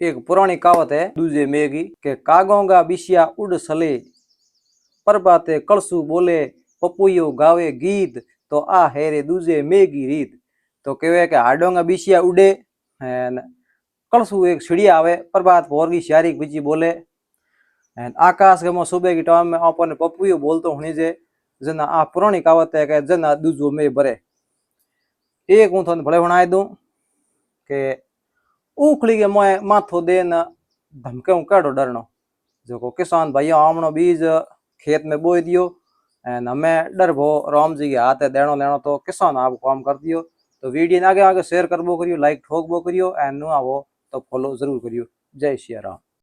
एक पुरानी कहावत है दूजे मेघी के कागोंगा बिशिया उड़ सले परबाते कलसू बोले पपुयो गावे गीत तो आ हेरे दूजे मेघी रीत। तो कहे कि हाडोंगा बिशिया उड़े कलसू एक चिड़िया आवे प्रभात भोर की शारी बीजी बोले आकाश गमो सुबह की टाइम में अपन पपुयो बोलतो होनी जे जना आ पुरानी कहावत है कि जना दूजो में बरे। एक हूँ थोड़े भले बनाए दूं के उखली के मोए माथो देन धमके काढ़ो डरनो जो किसान भाई आमनो बीज खेत में बोई दियो एंड हमें डर भो राम जी के हाथ देनो लेनो तो किसान आप काम कर दियो। तो वीडियो आगे आगे शेयर करबो करियो, लाइक ठोकबो करियो एंड नुआ हो तो फॉलो जरूर करियो। जय श्री राम।